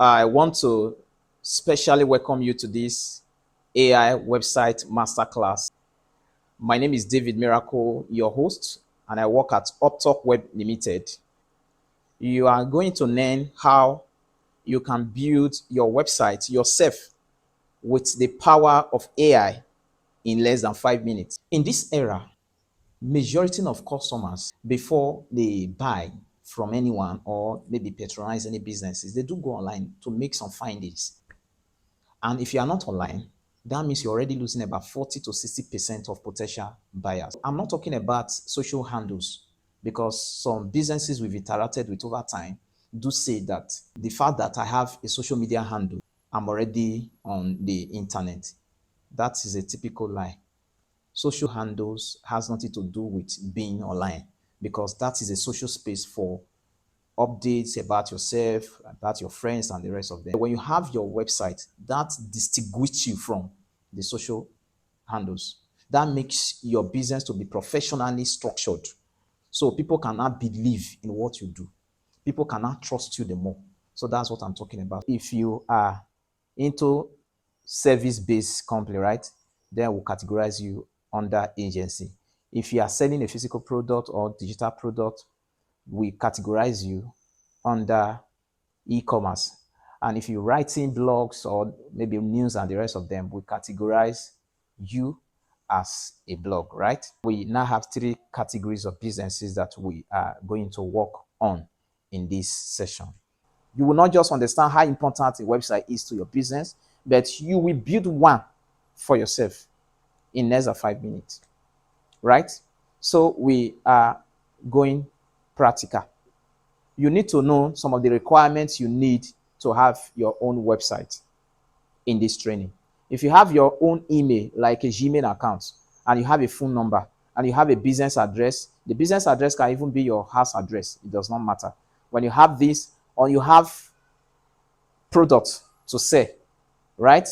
I want to specially welcome you to this AI website masterclass. My name is David Miracle, your host, and I work at Uptawk Web Limited. You are going to learn how you can build your website yourself with the power of AI in less than 5 minutes. In this era, majority of customers, before they buy from anyone or maybe patronize any businesses, they do go online to make some findings. And if you are not online, that means you're already losing about 40 to 60% of potential buyers. I'm not talking about social handles, because some businesses we've interacted with over time do say that the fact that I have a social media handle, I'm already on the internet. That is a typical lie. Social handles has nothing to do with being online, because that is a social space for updates about yourself, about your friends, and the rest of them. When you have your website, that distinguishes you from the social handles. That makes your business to be professionally structured. So people cannot believe in what you do. People cannot trust you the more. So that's what I'm talking about. If you are into service-based company, right, then we'll categorize you under agency. If you are selling a physical product or digital product, we categorize you under e-commerce. And if you're writing blogs or maybe news and the rest of them, we categorize you as a blog, right? We now have three categories of businesses that we are going to work on in this session. You will not just understand how important a website is to your business, but you will build one for yourself in less than 5 minutes, right? So we are going practical. You need to know some of the requirements you need to have your own website in this training. If you have your own email, like a Gmail account, and you have a phone number, and you have a business address, the business address can even be your house address. It does not matter. When you have this, or you have products to sell, right?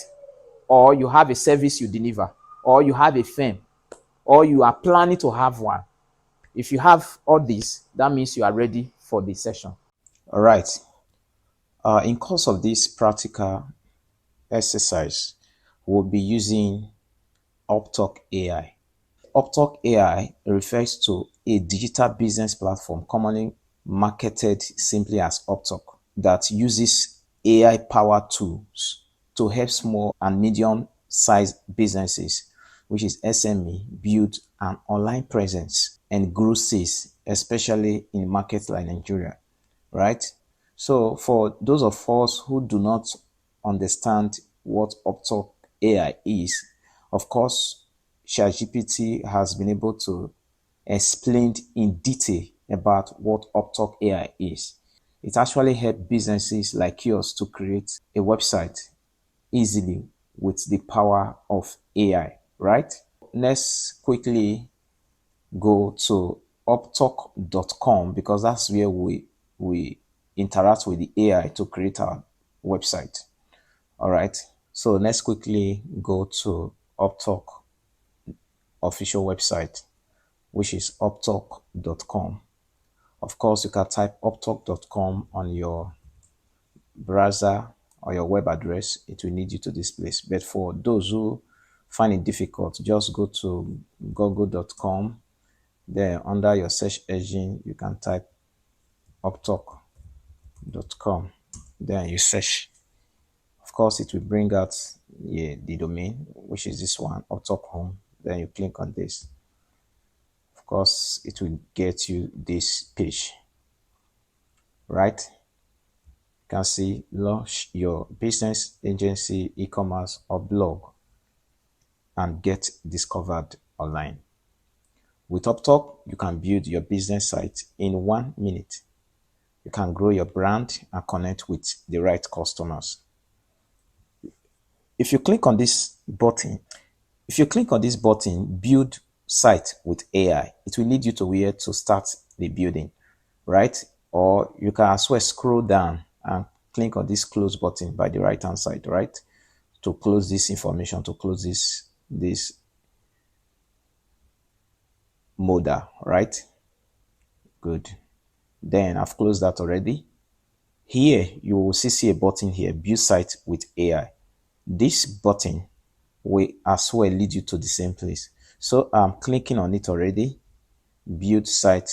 Or you have a service you deliver, or you have a firm, or you are planning to have one. If you have all this, that means you are ready for the session. All right. In course of this practical exercise, we'll be using Uptawk AI. Uptawk AI refers to a digital business platform commonly marketed simply as Uptawk that uses AI-powered tools to help small and medium-sized businesses, which is SME, build an online presence and grow sales, especially in markets like Nigeria, right? So for those of us who do not understand what Uptawk AI is, of course, ChatGPT has been able to explain in detail about what Uptawk AI is. It actually helps businesses like yours to create a website easily with the power of AI, right? Let's quickly go to uptalk.com, because that's where we interact with the AI to create our website. All right. So let's quickly go to Uptalk official website, which is uptalk.com. Of course, you can type uptalk.com on your browser or your web address. It will lead you to this place. But for those who find it difficult, just go to google.com. There, under your search engine, you can type uptalk.com. Then you search. Of course, it will bring out the domain, which is this one, Uptalk Home. Then you click on this. Of course, it will get you this page, right? You can see launch your business, agency, e-commerce, or blog and get discovered online. With Uptalk, you can build your business site in 1 minute. You can grow your brand and connect with the right customers. If you click on this button, build site with AI, it will lead you to where to start the building, right? Or you can as well scroll down and click on this close button by the right hand side, right? To close this information, to close this modal, right? Good. Then I've closed that already. Here, you will see a button here, build site with AI. This button will as well lead you to the same place. So I'm clicking on it already, build site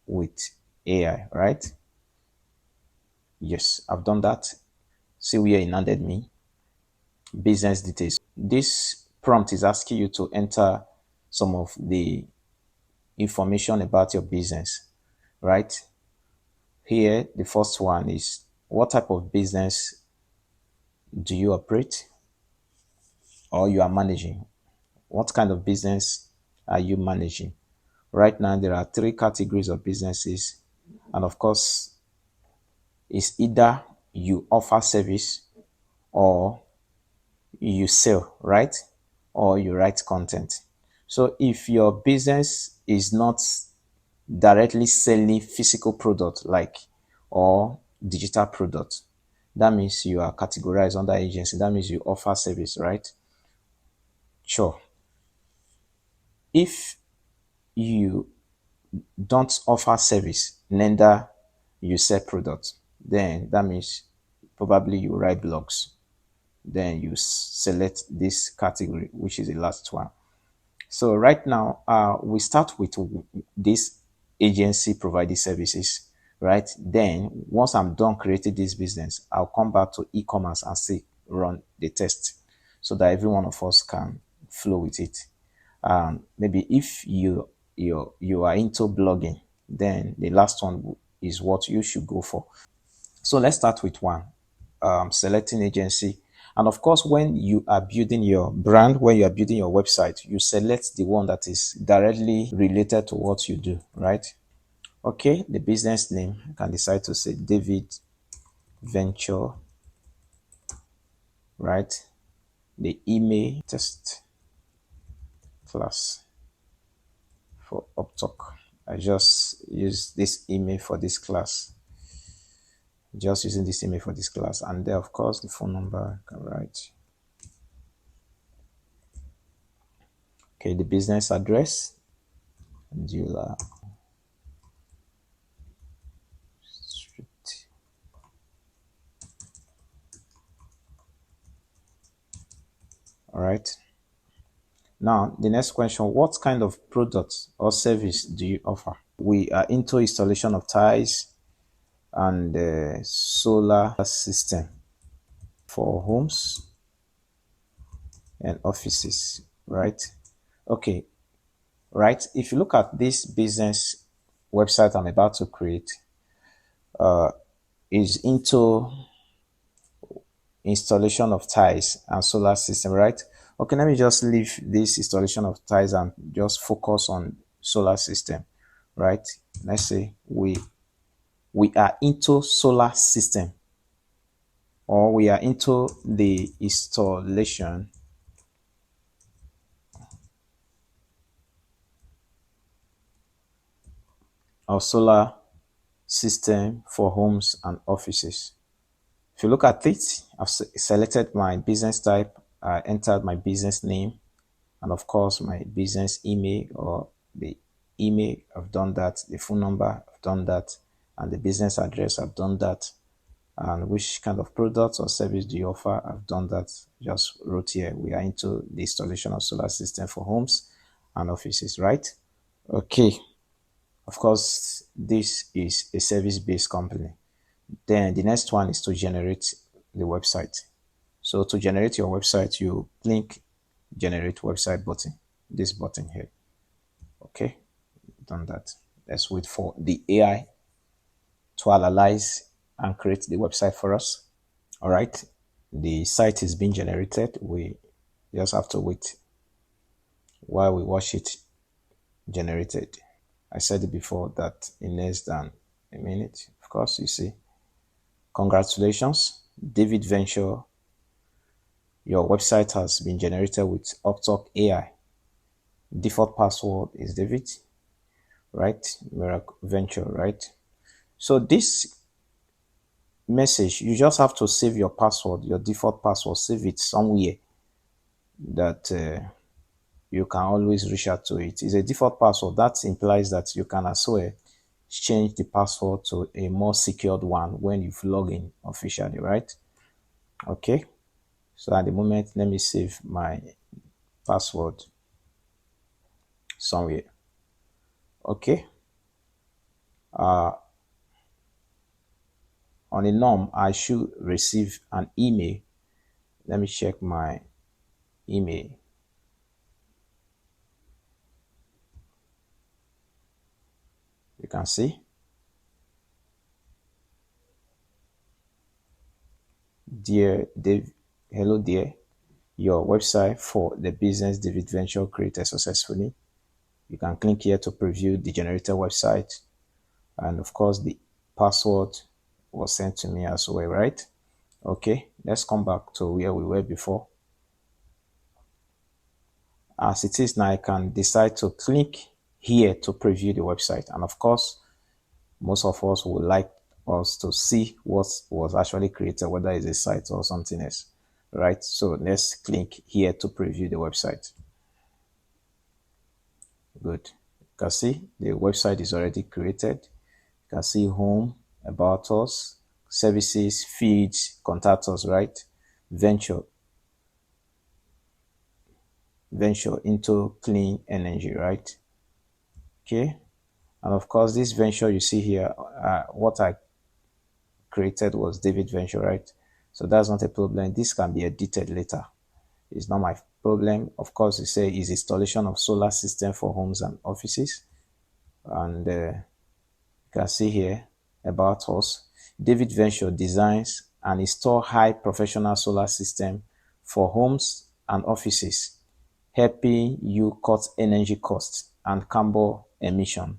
with AI, right? Yes, I've done that. See where it landed me. Business details. This prompt is asking you to enter some of the information about your business, right? Here, the first one is what type of business do you operate or you are managing? What kind of business are you managing? Right now, there are three categories of businesses. And of course, it's either you offer service or you sell, right? Or you write content. So if your business is not directly selling physical product like or digital product, that means you are categorized under agency. That means you offer service, right? Sure. If you don't offer service, neither you sell product, then that means probably you write blogs. Then you select this category, which is the last one. So right now, we start with this agency providing services, right? Then once I'm done creating this business, I'll come back to e-commerce and see run the test so that every one of us can flow with it. Maybe if you are into blogging, then the last one is what you should go for. So let's start with one, selecting agency. And of course, when you are building your brand, when you are building your website, you select the one that is directly related to what you do, right? Okay, the business name, I can decide to say David Venture, right? The email, test class for Uptawk. I just use this email for this class. Just using this email for this class. And there, of course, the phone number I can write. Okay, the business address, Dula Street. All right. Now, the next question, what kind of product or service do you offer? We are into installation of ties and solar system for homes and offices, right? Okay, right. If you look at this business website I'm about to create, is into installation of ties and solar system, right? Okay, let me just leave this installation of ties and just focus on solar system, right? Let's say we are into solar system, or we are into the installation of solar system for homes and offices. If you look at it, I've selected my business type, I entered my business name, and of course my business email or the email, I've done that, the phone number, I've done that, and the business address, I've done that, and which kind of products or service do you offer, I've done that. Just wrote here, we are into the installation of solar system for homes and offices, right? Okay, of course this is a service-based company. Then the next one is to generate the website. So to generate your website, you click generate website button, this button here. Okay, done that. Let's wait for the AI to analyze and create the website for us. All right, the site is being generated. We just have to wait while we watch it generated. I said it before that in less than a minute. Of course, you see, congratulations, David Venture. Your website has been generated with Uptawk AI. Default password is David, right? Miracle Venture, right? So this message, you just have to save your password, your default password, save it somewhere that you can always reach out to it. It's a default password. That implies that you can as well change the password to a more secured one when you've logged in officially, right? Okay, so at the moment, let me save my password somewhere. Okay, on a norm, I should receive an email. Let me check my email. You can see, dear Dave, hello dear, your website for the business David Venture created successfully. You can click here to preview the generated website. And of course, the password was sent to me as well, right? Okay, let's come back to where we were before. As it is now, I can decide to click here to preview the website. And of course, most of us would like us to see what was actually created, whether it's a site or something else, right? So let's click here to preview the website. Good. You can see the website is already created. You can see home, about us, services, feeds, contact us, right? Venture into clean energy, right? Okay. And of course, this venture you see here, what I created was David Venture, right? So that's not a problem. This can be edited later. It's not my problem. Of course, you say is installation of solar system for homes and offices. And you can see here about us. David Venture designs and install high professional solar system for homes and offices, helping you cut energy costs and carbon emission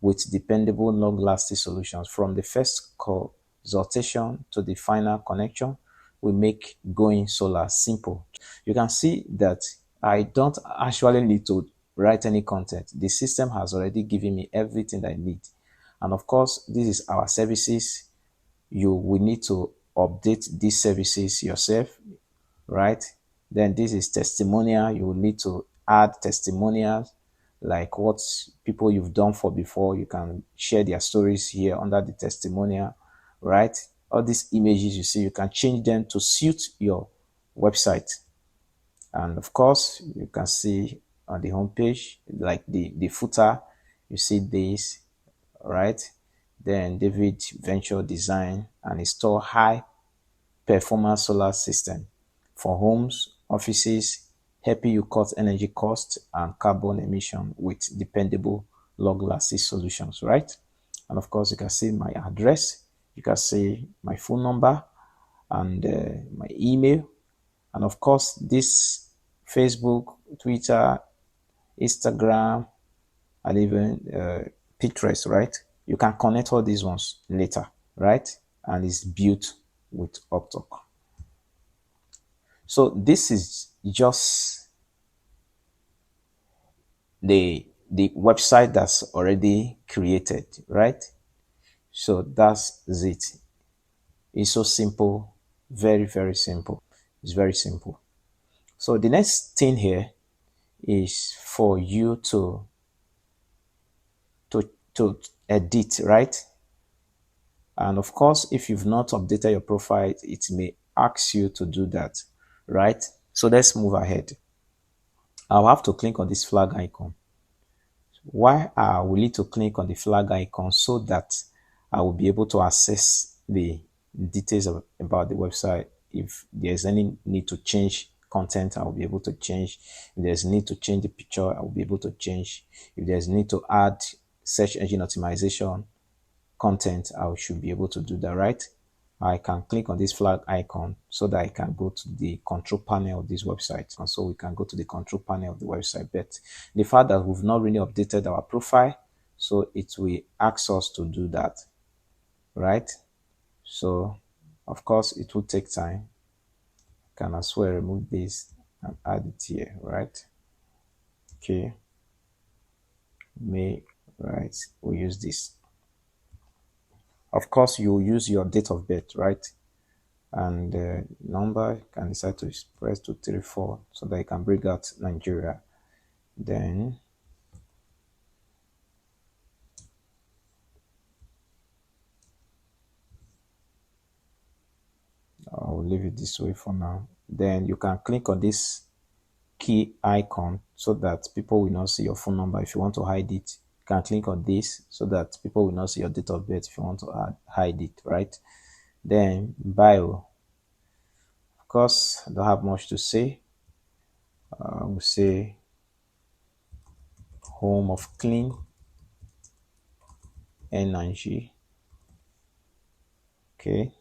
with dependable, long-lasting solutions. From the first consultation to the final connection, we make going solar simple. You can see that I don't actually need to write any content. The system has already given me everything that I need. And of course, this is our services. You will need to update these services yourself, right? Then this is testimonial. You will need to add testimonials, like what people you've done for before. You can share their stories here under the testimonial, right? All these images you see, you can change them to suit your website. And of course, you can see on the homepage, like the footer, you see this, right? Then David Venture design and install high performance solar system for homes, offices, helping you cut energy costs and carbon emission with dependable long-lasting solutions, right? And of course, you can see my address, you can see my phone number and my email. And of course, this Facebook, Twitter, Instagram, and even Pinterest, right? You can connect all these ones later, right? And it's built with Uptawk. So this is just the website that's already created, right? So that's it. It's so simple, very, very simple. It's very simple. So the next thing here is for you to edit, right? And of course, if you've not updated your profile, it may ask you to do that, right? So let's move ahead. I'll have to click on this flag icon. Why I will need to click on the flag icon so that I will be able to access the details about the website. If there's any need to change content, I will be able to change. If there's need to change the picture, I will be able to change. If there's need to add search engine optimization content, I should be able to do that, right? I can click on this flag icon so that I can go to the control panel of this website. And so we can go to the control panel of the website. But the fact that we've not really updated our profile, so it will ask us to do that, right? So, of course, it will take time. Can as well remove this and add it here, right? Okay. Right, we'll use this. Of course, you use your date of birth, right? And number, you can decide to press 234 so that you can bring out Nigeria. Then I'll leave it this way for now. Then you can click on this key icon so that people will not see your phone number. If you want to hide it, you can click on this so that people will not see your date of birth if you want to hide it, right? Then bio. Of course, I don't have much to say. I will say home of clean energy. Okay,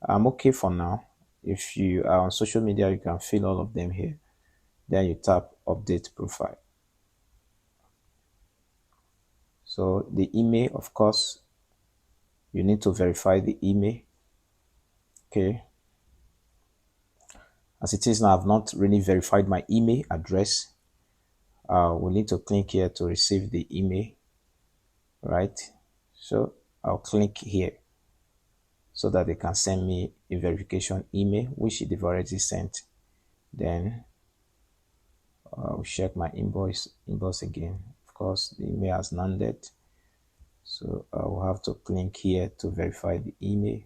I'm okay for now. If you are on social media, you can fill all of them here. Then you tap update profile. So the email, of course, you need to verify the email. Okay. As it is now, I've not really verified my email address. We'll need to click here to receive the email, right? So I'll click here so that they can send me a verification email, which they've already sent. Then I'll check my inbox again. Of course, the email has landed. So I will have to click here to verify the email.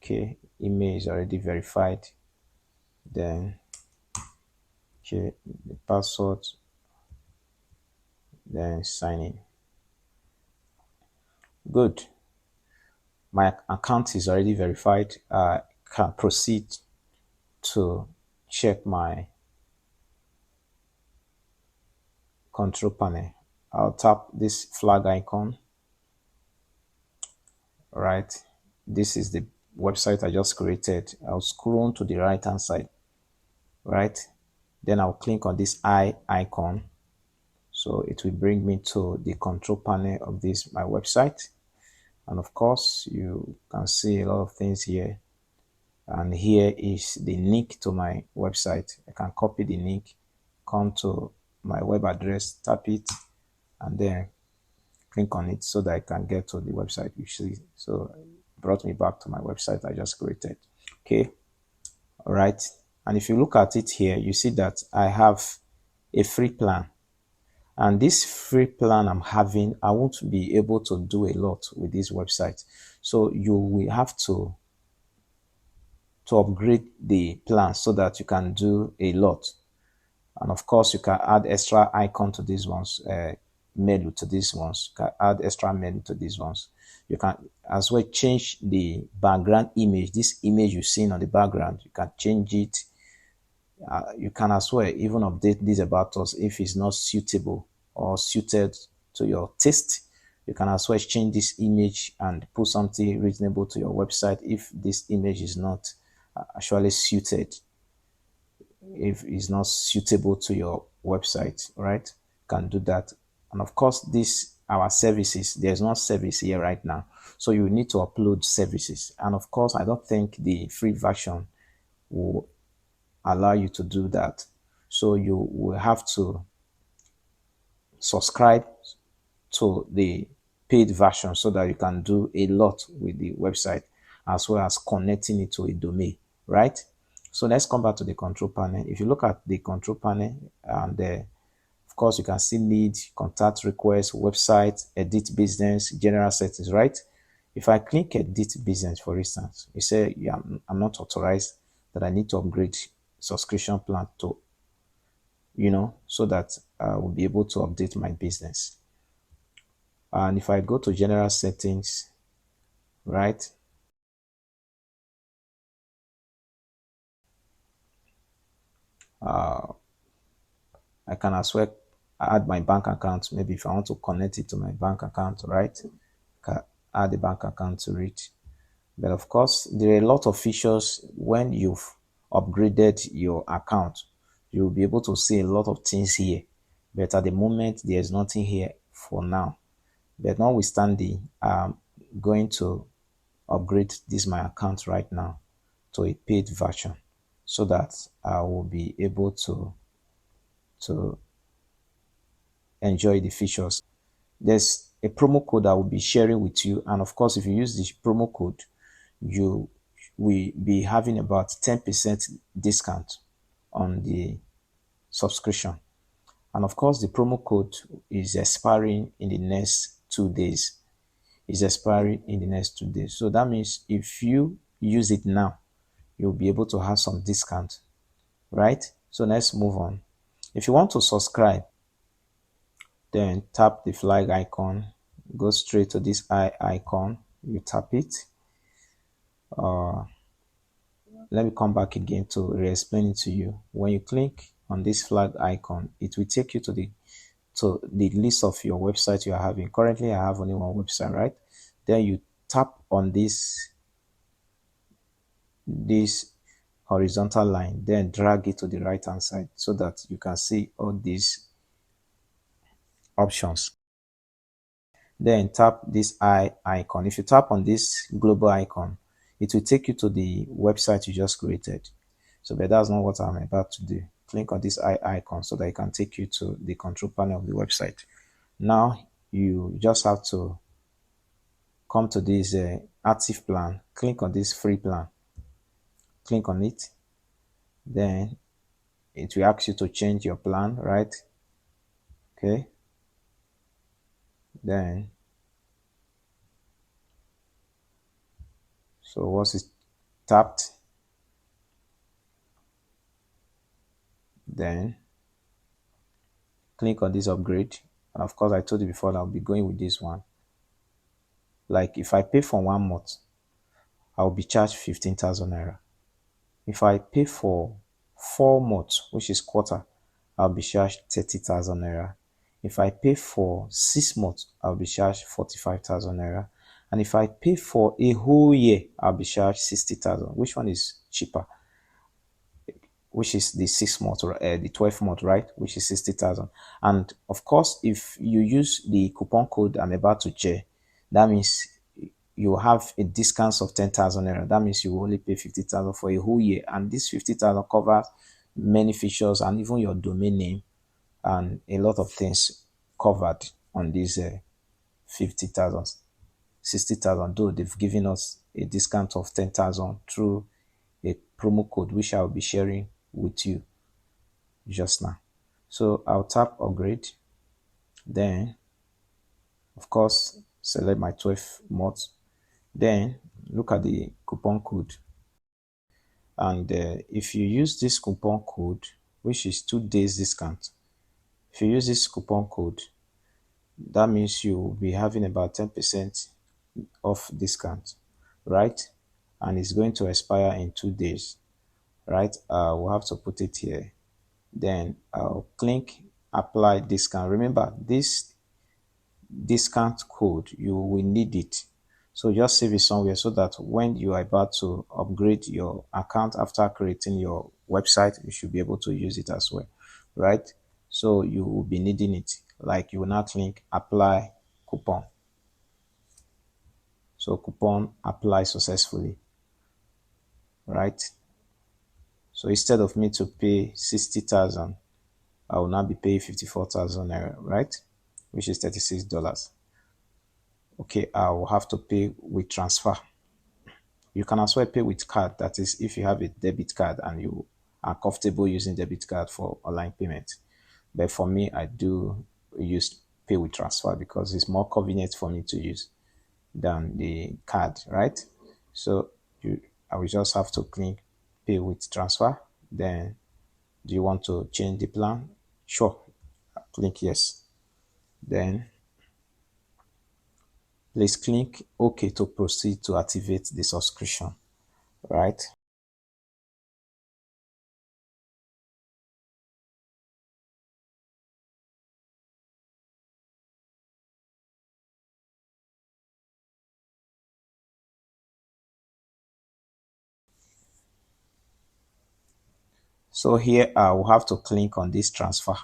Okay, email is already verified. Then okay, the password, then sign in. Good. My account is already verified. I can proceed to check my control panel. I'll tap this flag icon. Right, this is the website I just created. I'll scroll to the right hand side, right? Then I'll click on this eye icon, so it will bring me to the control panel of this my website. And of course, you can see a lot of things here, and here is the link to my website. I can copy the link, come to my web address, tap it, and then click on it so that I can get to the website you see. So it brought me back to my website I just created. Okay, all right. And if you look at it here, you see that I have a free plan, and this free plan I'm having, I won't be able to do a lot with this website. So you will have to upgrade the plan so that you can do a lot. And of course, you can add extra icon to these ones, menu to these ones. You can add extra menu to these ones. You can as well change the background image. This image you've seen on the background, you can change it. You can as well even update this about us if it's not suitable or suited to your taste. You can as well change this image and put something reasonable to your website if this image is not actually suited, if it's not suitable to your website, right? Can do that. And of course, this our services, there's no service here right now, so you need to upload services. And of course, I don't think the free version will allow you to do that, so you will have to subscribe to the paid version so that you can do a lot with the website, as well as connecting it to a domain, right? So let's come back to the control panel. If you look at the control panel, and of course you can see lead, contact request, website, edit business, general settings, right? If I click edit business, for instance, you say, yeah, I'm not authorized, that I need to upgrade subscription plan to, so that I will be able to update my business. And if I go to general settings, right, I can as well add my bank account. Maybe if I want to connect it to my bank account, right, can add the bank account to it. But of course, there are a lot of features. When you've upgraded your account, you'll be able to see a lot of things here. But at the moment, there's nothing here for now. But notwithstanding, I'm going to upgrade this my account right now to a paid version so that I will be able to enjoy the features. There's a promo code I will be sharing with you, and of course, if you use this promo code, you will be having about 10% discount on the subscription. And of course, the promo code is expiring in the next 2 days. is expiring in the next 2 days. So that means if you use it now, you'll be able to have some discount, right? So let's move on. If you want to subscribe, then tap the flag icon, go straight to this eye icon, you tap it. Let me come back again to re-explain it to you. When you click on this flag icon, it will take you to the list of your website you are having. Currently, I have only one website, right? Then you tap on this horizontal line, then drag it to the right hand side so that you can see all these options. Then tap this eye icon. If you tap on this global icon, it will take you to the website you just created. So, but that's not what I'm about to do. Click on this eye icon so that it can take you to the control panel of the website. Now you just have to come to this active plan. Click on this free plan. Click on it. Then it will ask you to change your plan, right? Okay. Then so once it's tapped, then click on this upgrade. And of course, I told you before that I'll be going with this one. Like if I pay for 1 month, I'll be charged 15,000 naira. If I pay for 4 months, which is quarter, I'll be charged 30,000 naira. If I pay for 6 months, I'll be charged 45,000 naira. And if I pay for a whole year, I'll be charged 60,000. Which one is cheaper? Which is the 6 month or the 12 month, right? Which is 60,000. And of course, if you use the coupon code I'm about to share, that means you have a discount of 10,000 naira. That means you only pay 50,000 for a whole year, and this 50,000 covers many features and even your domain name and a lot of things covered on this 50,000, 60,000. Though they've given us a discount of 10,000 through a promo code which I'll be sharing with you just now. So I'll tap upgrade, then of course select my 12 months, then look at the coupon code, and if you use this coupon code, which is 2 days discount, if you use this coupon code, that means you will be having about 10% off discount, right? And it's going to expire in 2 days, right? We'll have to put it here. Then I'll click apply discount. Remember, this discount code, you will need it, so just save it somewhere so that when you are about to upgrade your account after creating your website, you should be able to use it as well, right? So you will be needing it. Like you will now click apply coupon. So coupon apply successfully, right? So instead of me to pay 60,000, I will now be paying 54,000 naira, right? Which is $36. Okay, I will have to pay with transfer. You can as well pay with card. That is, if you have a debit card and you are comfortable using debit card for online payment. But for me, I do use pay with transfer because it's more convenient for me to use than the card, right? So I will just have to click pay with transfer. Then do you want to change the plan? Sure. Click yes. Then please click OK to proceed to activate the subscription, right? So here I will have to click on this transfer,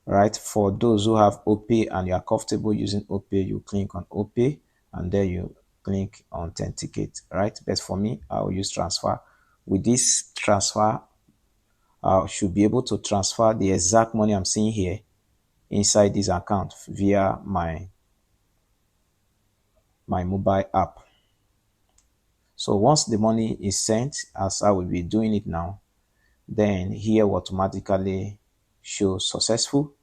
right? For those who have OPay and you are comfortable using OPay, you click on OPay and then you click on authenticate, right? But for me, I will use transfer. With this transfer, I should be able to transfer the exact money I'm seeing here inside this account via my mobile app. So once the money is sent, as I will be doing it now, then here will automatically show successful.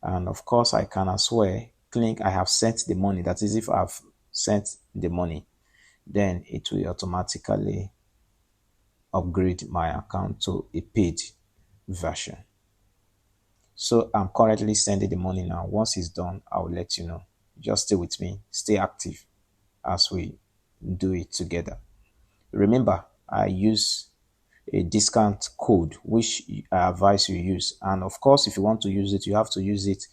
And of course, I can as well click I have sent the money, that is if I've sent the money, then it will automatically upgrade my account to a paid version. So I'm currently sending the money now. Once it's done, I will let you know. Just stay with me, stay active as we do it together. Remember, I use a discount code which I advise you use. And of course, if you want to use it, you have to use it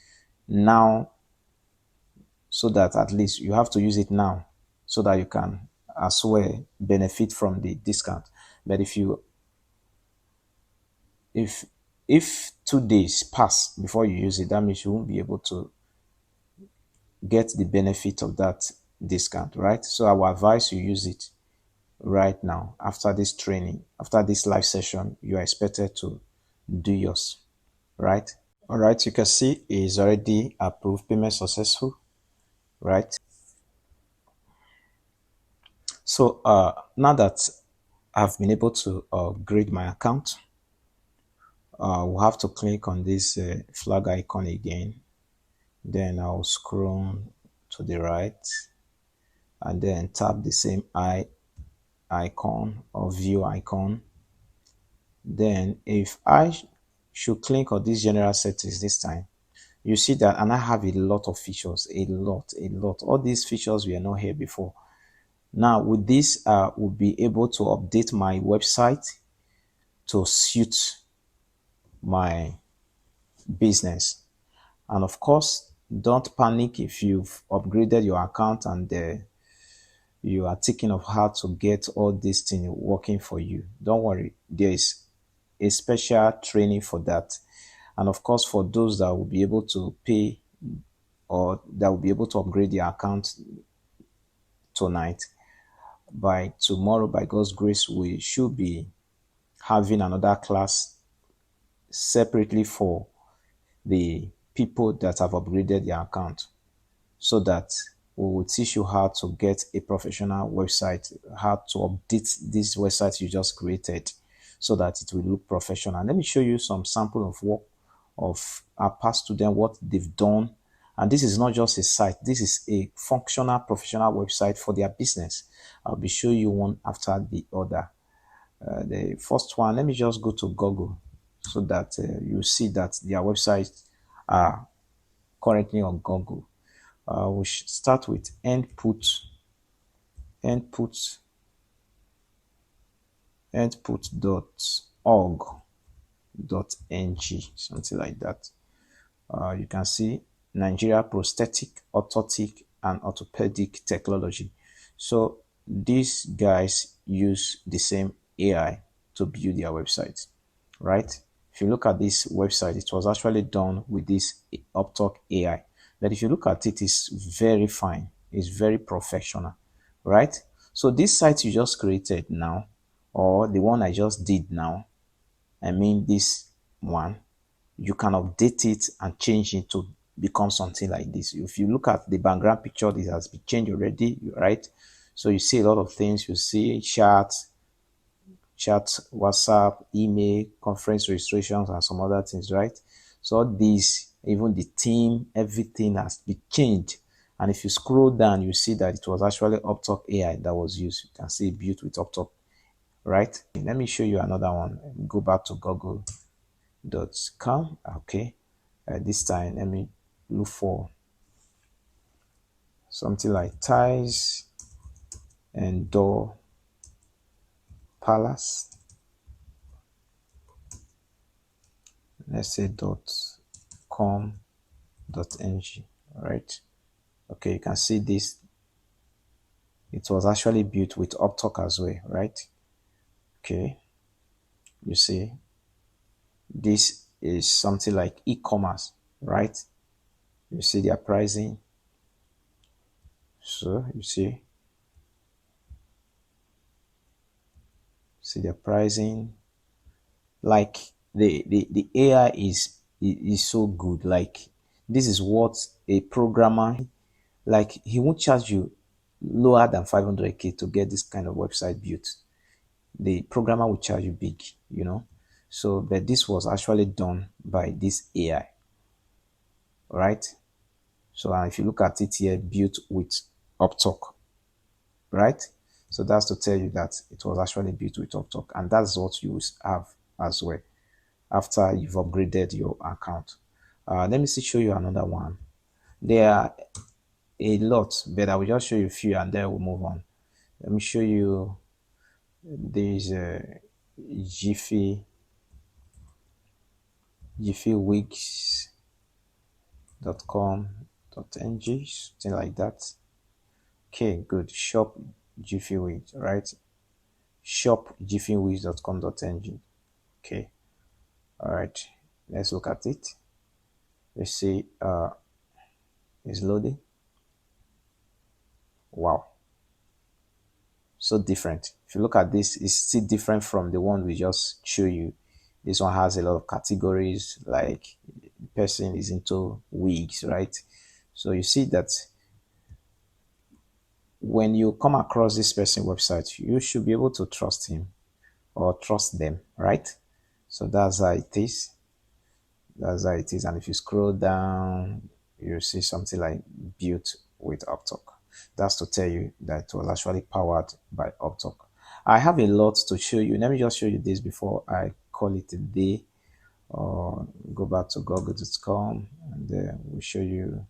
now, so that at least you have to use it now so that you can as well benefit from the discount. But if if 2 days pass before you use it, that means you won't be able to get the benefit of that discount, right? So I will advise you use it right now. After this training, after this live session, you are expected to do yours, right? All right, you can see is already approved, payment successful, right? So now that I've been able to upgrade my account, we'll have to click on this flag icon again. Then I'll scroll to the right and then tap the same icon or view icon. Then if I should click on this general settings this time, you see that, and I have a lot of features, a lot. All these features were not here before. Now with this, we'll be able to update my website to suit my business. And of course, don't panic if you've upgraded your account and you are thinking of how to get all these things working for you. Don't worry, there is a special training for that. And of course, for those that will be able to pay or that will be able to upgrade their account tonight, by tomorrow, by God's grace, we should be having another class separately for the people that have upgraded their account, so that we will teach you how to get a professional website, how to update this website you just created so that it will look professional. Let me show you some sample of work of our past students, what they've done. And this is not just a site, this is a functional professional website for their business. I'll be showing you one after the other. The first one, let me just go to Google so that you see that their websites are currently on Google. We should start with endput.org.ng, something like that. You can see Nigeria Prosthetic, Orthotic, and Orthopedic Technology. So these guys use the same AI to build their website, right? If you look at this website, it was actually done with this Uptawk AI. But if you look at it, it's very fine. It's very professional, right? So this site you just created now, or the one I just did now, I mean this one, you can update it and change it to become something like this. If you look at the background picture, this has been changed already, right? So you see a lot of things. You see chat, WhatsApp, email, conference registrations, and some other things, right? So these, even the theme, everything has been changed. And if you scroll down, you see that it was actually Uptawk AI that was used. You can see built with Uptawk, right? Let me show you another one. Go back to google.com. Okay. This time, let me look for something like ties and door palace. Let's say .com.ng, right? Okay, you can see this. It was actually built with Uptawk as well, right? Okay, you see, this is something like e-commerce, right? You see their pricing. So you see their pricing. Like the AI is so good. Like this is what a programmer, like he won't charge you lower than 500k to get this kind of website built. The programmer will charge you big, you know. So but this was actually done by this AI, right? So if you look at it here, built with Uptawk, right? So that's to tell you that it was actually built with Uptawk, and that's what you have as well after you've upgraded your account. Let me see, show you another one. There are a lot, but I will just show you a few and then we'll move on. Let me show you this Jiffy jiffywigs.com.ng, something like that. Okay, good. Shop Jiffy Wigs, right? Shop jiffywigs.com.ng. Okay, all right. Let's look at it. Let's see. It's loading. Wow, so different. If you look at this, it's still different from the one we just show you. This one has a lot of categories, like the person is into wigs, right? So you see that when you come across this person website, you should be able to trust him or trust them, right? So that's how it is. That's how it is. And if you scroll down, you see something like built with Uptalk. That's to tell you that it was actually powered by Uptalk. I have a lot to show you. Let me just show you this before I call it a day. Or go back to google.com and then we'll show you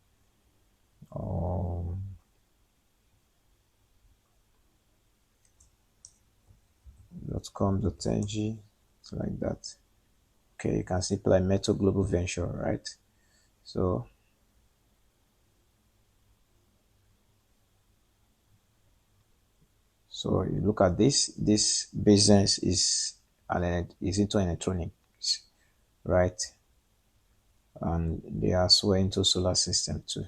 .com.ng, like that. Okay, you can see apply Metal Global Venture, right? So you look at this business is into electronics, right? And they are also into solar system too.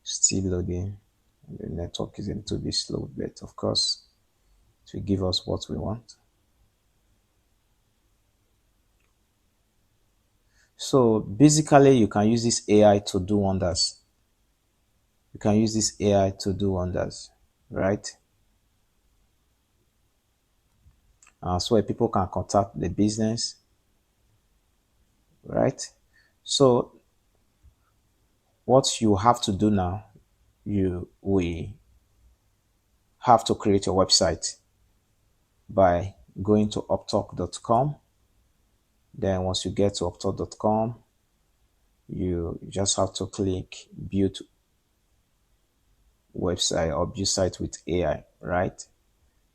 Still loading. The network is into this slow, but of course it will give us what we want. So basically you can use this AI to do wonders. You can use this AI to do wonders, right? So people can contact the business, right? So what you have to do now, we have to create your website by going to uptalk.com. Then once you get to uptalk.com, you just have to click build website or build site with AI, right?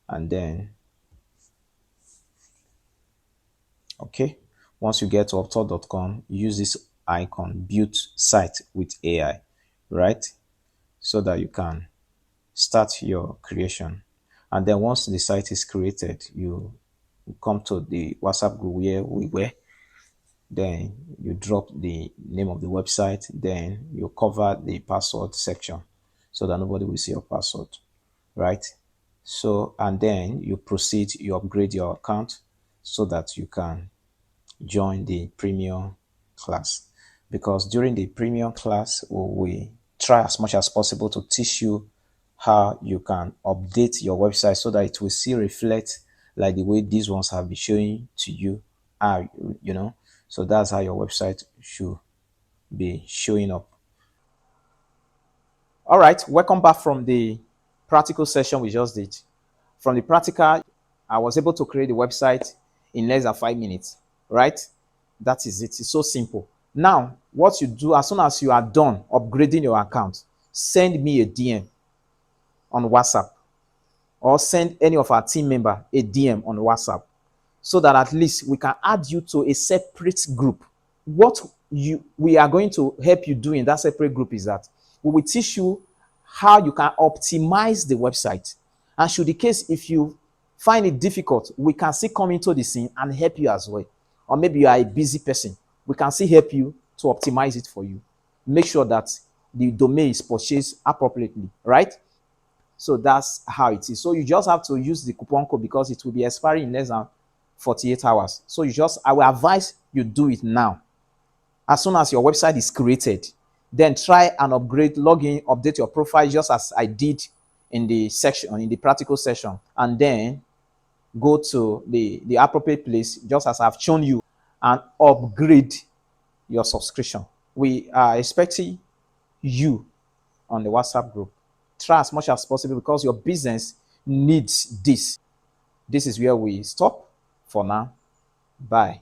And then okay, once you get to uptalk.com, use this icon build site with AI, right? So that you can start your creation. And then once the site is created, you come to the WhatsApp group where we were. Then you drop the name of the website, then you cover the password section so that nobody will see your password, right? So and then you proceed, you upgrade your account so that you can join the premium class, because during the premium class we try as much as possible to teach you how you can update your website so that it will still reflect like the way these ones have been showing to you. You know, so that's how your website should be showing up. All right, welcome back from the practical session we just did. From the practical, I was able to create the website in less than 5 minutes, right? That is it. It's so simple. Now, what you do as soon as you are done upgrading your account, send me a DM on WhatsApp or send any of our team member a DM on WhatsApp so that at least we can add you to a separate group. What we are going to help you do in that separate group is that we will teach you how you can optimize the website. And should the case, if you find it difficult, we can still come into the scene and help you as well. Or maybe you are a busy person, we can still help you to optimize it for you. Make sure that the domain is purchased appropriately, right? So that's how it is. So you just have to use the coupon code because it will be expiring in less than 48 hours. So I will advise you do it now. As soon as your website is created, then try and upgrade, log in, update your profile just as I did in the section, in the practical session, and then go to the appropriate place just as I've shown you and upgrade your subscription. We are expecting you on the WhatsApp group. Try as much as possible because your business needs this. This is where we stop for now. Bye.